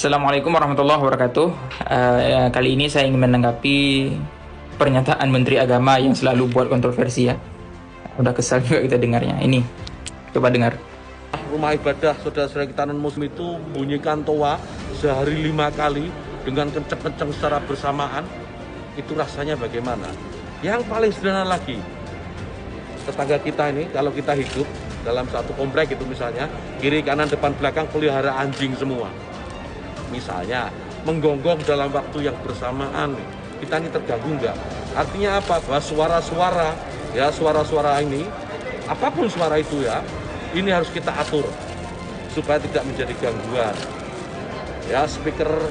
Assalamualaikum warahmatullahi wabarakatuh. Kali ini saya ingin menanggapi pernyataan Menteri Agama yang selalu buat kontroversi ya. Udah kesal juga kita dengarnya. Ini, coba dengar. Rumah ibadah saudara-saudara kita non-muslim itu bunyikan toa sehari 5 kali dengan kenceng-kenceng secara bersamaan, itu rasanya bagaimana? Yang paling sederhana lagi, tetangga kita ini kalau kita hidup dalam satu komplek itu misalnya, kiri kanan depan belakang pelihara anjing semua. Misalnya menggonggong dalam waktu yang bersamaan, kita ini terganggu nggak? Artinya apa? Bahwa suara-suara ini, apapun suara itu ya, ini harus kita atur supaya tidak menjadi gangguan. Ya, speaker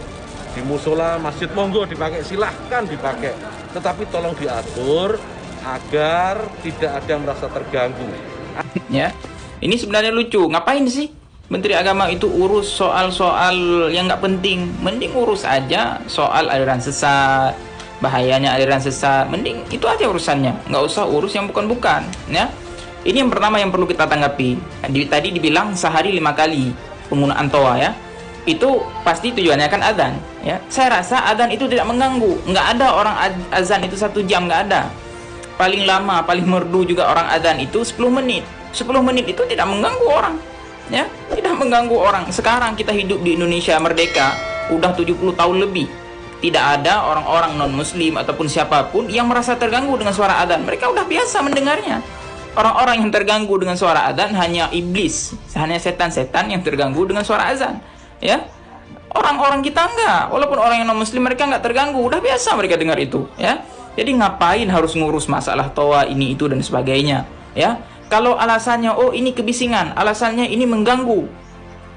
di musola, masjid monggo dipakai, silahkan dipakai, tetapi tolong diatur agar tidak ada yang merasa terganggu. Ya, ini sebenarnya lucu. Ngapain sih Menteri Agama itu urus soal-soal yang nggak penting? Mending urus aja soal aliran sesat, bahayanya aliran sesat. Mending itu aja urusannya. Nggak usah urus yang bukan-bukan. Ya, ini yang pertama yang perlu kita tanggapi. Tadi dibilang sehari 5 kali penggunaan toa ya. Itu pasti tujuannya kan adzan. Ya, saya rasa adzan itu tidak mengganggu. Nggak ada orang azan itu 1 jam, nggak ada. Paling lama, paling merdu juga orang adzan itu 10 menit. 10 menit itu tidak mengganggu orang. Ya, tidak mengganggu orang. Sekarang kita hidup di Indonesia merdeka udah 70 tahun lebih. Tidak ada orang-orang non-muslim ataupun siapapun yang merasa terganggu dengan suara adzan. Mereka udah biasa mendengarnya. Orang-orang yang terganggu dengan suara adzan hanya iblis, hanya setan-setan yang terganggu dengan suara azan. Ya, orang-orang kita enggak. Walaupun orang yang non-muslim mereka enggak terganggu, udah biasa mereka dengar itu. Ya, jadi ngapain harus ngurus masalah toa ini itu dan sebagainya? Ya, kalau alasannya oh ini kebisingan, alasannya ini mengganggu,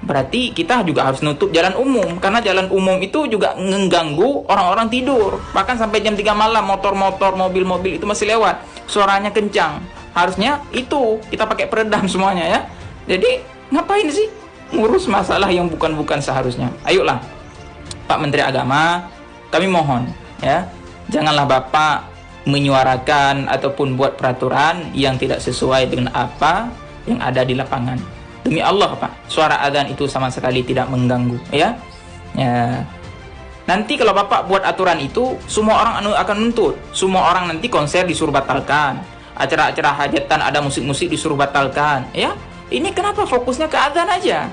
berarti kita juga harus nutup jalan umum, karena jalan umum itu juga mengganggu orang-orang tidur. Bahkan sampai jam 3 malam motor-motor, mobil-mobil itu masih lewat, suaranya kencang. Harusnya itu kita pakai peredam semuanya ya. Jadi ngapain sih ngurus masalah yang bukan-bukan seharusnya? Ayolah Pak Menteri Agama, kami mohon ya, janganlah Bapak menyuarakan ataupun buat peraturan yang tidak sesuai dengan apa yang ada di lapangan. Demi Allah Pak, suara adzan itu sama sekali tidak mengganggu ya. Ya. Nanti kalau Bapak buat aturan itu, semua orang akan nuntut. Semua orang nanti konser disuruh batalkan, acara-acara hajatan ada musik-musik disuruh batalkan ya. Ini kenapa fokusnya ke adzan aja?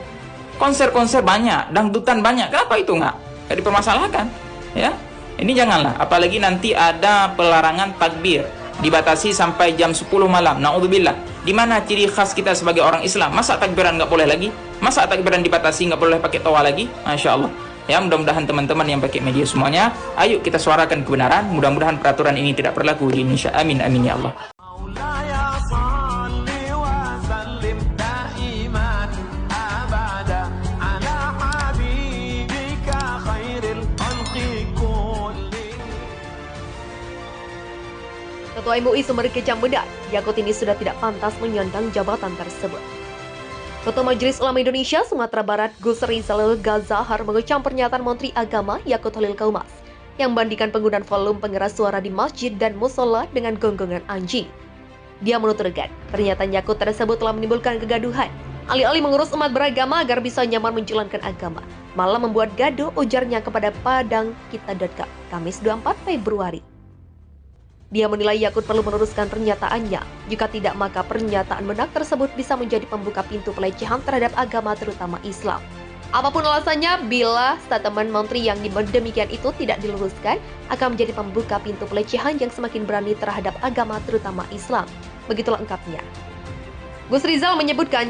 Konser-konser banyak, dangdutan banyak, kenapa itu nggak dipermasalahkan ya? Ini janganlah, apalagi nanti ada pelarangan takbir, dibatasi sampai jam 10 malam. Na'udzubillah. Di mana ciri khas kita sebagai orang Islam? Masa takbiran nggak boleh lagi? Masa takbiran dibatasi nggak boleh pakai toa lagi? Masya Allah. Ya, mudah-mudahan teman-teman yang pakai media semuanya, ayo kita suarakan kebenaran. Mudah-mudahan peraturan ini tidak berlaku di Indonesia. Amin, amin ya Allah. Ketua MUI Sumber Kecam bedak, Yakut ini sudah tidak pantas menyandang jabatan tersebut. Ketua Majelis Ulama Indonesia Sumatera Barat Gus Rizal Ghazahar mengecam pernyataan Menteri Agama Yakut Holil Kaumas yang membandingkan penggunaan volume pengeras suara di masjid dan musola dengan gonggongan anjing. Dia menuturkan, pernyataan Yakut tersebut telah menimbulkan kegaduhan. Alih-alih mengurus umat beragama agar bisa nyaman menjalankan agama, malah membuat gaduh, ujarnya kepada padangkita.com, Kamis 24 Februari. Dia menilai Yakut perlu meneruskan pernyataannya. Jika tidak, maka pernyataan menak tersebut bisa menjadi pembuka pintu pelecehan terhadap agama, terutama Islam. Apapun alasannya, bila statement menteri yang demikian itu tidak diluruskan, akan menjadi pembuka pintu pelecehan yang semakin berani terhadap agama, terutama Islam. Begitulah lengkapnya. Gus Rizal menyebutkan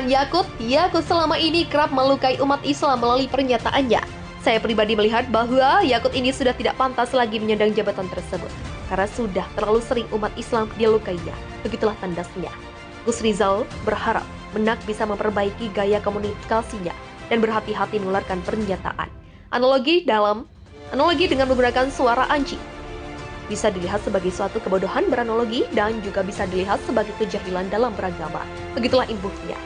Yakut selama ini kerap melukai umat Islam melalui pernyataannya. Saya pribadi melihat bahwa Yakut ini sudah tidak pantas lagi menyandang jabatan tersebut karena sudah terlalu sering umat Islam dilukainya. Begitulah tandasnya. Gus Rizal berharap Menak bisa memperbaiki gaya komunikasinya dan berhati-hati mengeluarkan pernyataan. Analogi dengan menggunakan suara anjing bisa dilihat sebagai suatu kebodohan beranalogi dan juga bisa dilihat sebagai kejahilan dalam beragama. Begitulah inputsnya.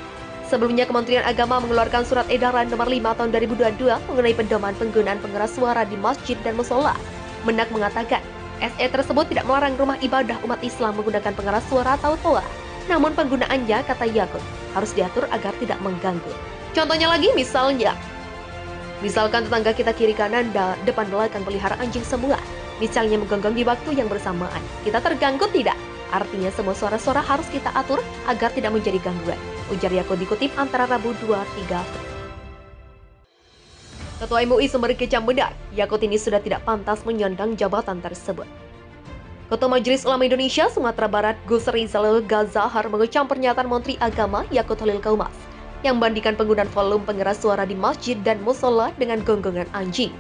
Sebelumnya, Kementerian Agama mengeluarkan surat edaran nomor 5 tahun 2022 mengenai pedoman penggunaan pengeras suara di masjid dan musola. Menak mengatakan, SE tersebut tidak melarang rumah ibadah umat Islam menggunakan pengeras suara atau toa. Namun penggunaannya, kata Yakut, harus diatur agar tidak mengganggu. Contohnya lagi misalkan tetangga kita kiri kanan depan belakang pelihara anjing semua, misalnya menggonggong di waktu yang bersamaan. Kita terganggu tidak? Artinya semua suara-suara harus kita atur agar tidak menjadi gangguan. Ujar Yakut dikutip Antara Rabu 23. Ketua MUI Sumber Kecam benar, Yakut ini sudah tidak pantas menyandang jabatan tersebut. Ketua Majelis Ulama Indonesia Sumatera Barat Gus Rizal Gazahar mengecam pernyataan Menteri Agama Yakut Holil Kaumas yang membandingkan penggunaan volume pengeras suara di masjid dan musola dengan gonggongan anjing.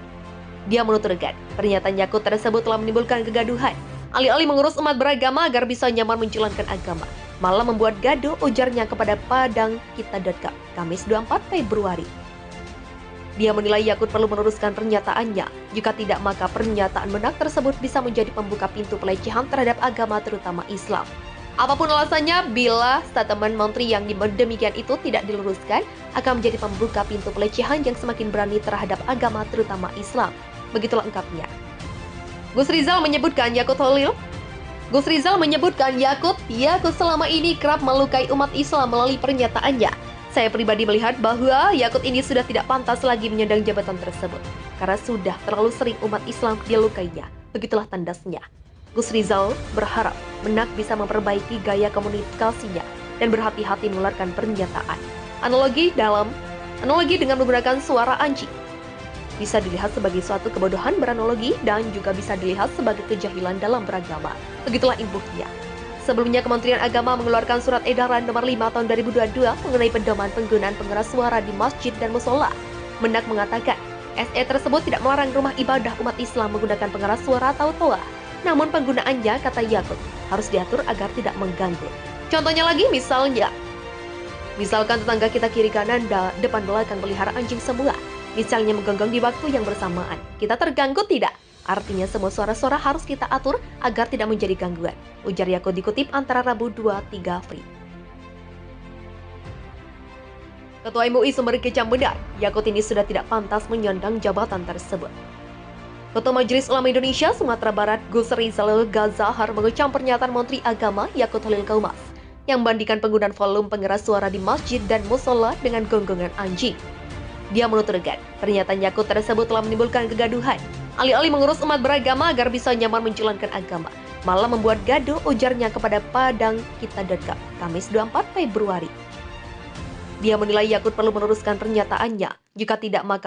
Dia menuturkan, pernyataan Yakut tersebut telah menimbulkan kegaduhan. Alih-alih mengurus umat beragama agar bisa nyaman menjalankan agama, malah membuat gaduh, ujarnya kepada padangkita.com, Kamis 24 Februari. Dia menilai Yakut perlu meluruskan pernyataannya. Jika tidak, maka pernyataan menak tersebut bisa menjadi pembuka pintu pelecehan terhadap agama terutama Islam. Apapun alasannya, bila statement menteri yang demikian itu tidak diluruskan, akan menjadi pembuka pintu pelecehan yang semakin berani terhadap agama terutama Islam. Begitulah lengkapnya. Gus Rizal menyebutkan Yakut selama ini kerap melukai umat Islam melalui pernyataannya. Saya pribadi melihat bahwa Yakut ini sudah tidak pantas lagi menyandang jabatan tersebut, karena sudah terlalu sering umat Islam dilukainya. Begitulah tandasnya. Gus Rizal berharap Menak bisa memperbaiki gaya komunikasinya dan berhati-hati mengeluarkan pernyataan. Analogi dengan menggunakan suara anjing bisa dilihat sebagai suatu kebodohan beranalogi dan juga bisa dilihat sebagai kejahilan dalam beragama. Begitulah imbuhnya. Sebelumnya, Kementerian Agama mengeluarkan surat edaran nomor 5 tahun 2022 mengenai pedoman penggunaan pengeras suara di masjid dan musola. Menak mengatakan, SE tersebut tidak melarang rumah ibadah umat Islam menggunakan pengeras suara atau toa. Namun penggunaannya, kata Yakut, harus diatur agar tidak mengganggu. Contohnya lagi misalkan tetangga kita kiri kanan depan belakang pelihara anjing semua, misalnya menggonggong di waktu yang bersamaan. Kita terganggu tidak? Artinya semua suara-suara harus kita atur agar tidak menjadi gangguan. Ujar Yakut dikutip Antara Rabu 23 Free. Ketua MUI Sumber Kecam benar, Yakut ini sudah tidak pantas menyandang jabatan tersebut. Ketua Majelis Ulama Indonesia Sumatera Barat Gus Rizal Gazahar mengecam pernyataan Menteri Agama Yakut Holil Kaumas yang membandingkan penggunaan volume pengeras suara di masjid dan musola dengan gonggongan anjing. Dia menuturkan, pernyataan Yakut tersebut telah menimbulkan kegaduhan. Alih-alih mengurus umat beragama agar bisa nyaman menjalankan agama, malah membuat gaduh, ujarnya kepada padangkita.com, Kamis 24 Februari. Dia menilai Yakut perlu meluruskan pernyataannya. Jika tidak, maka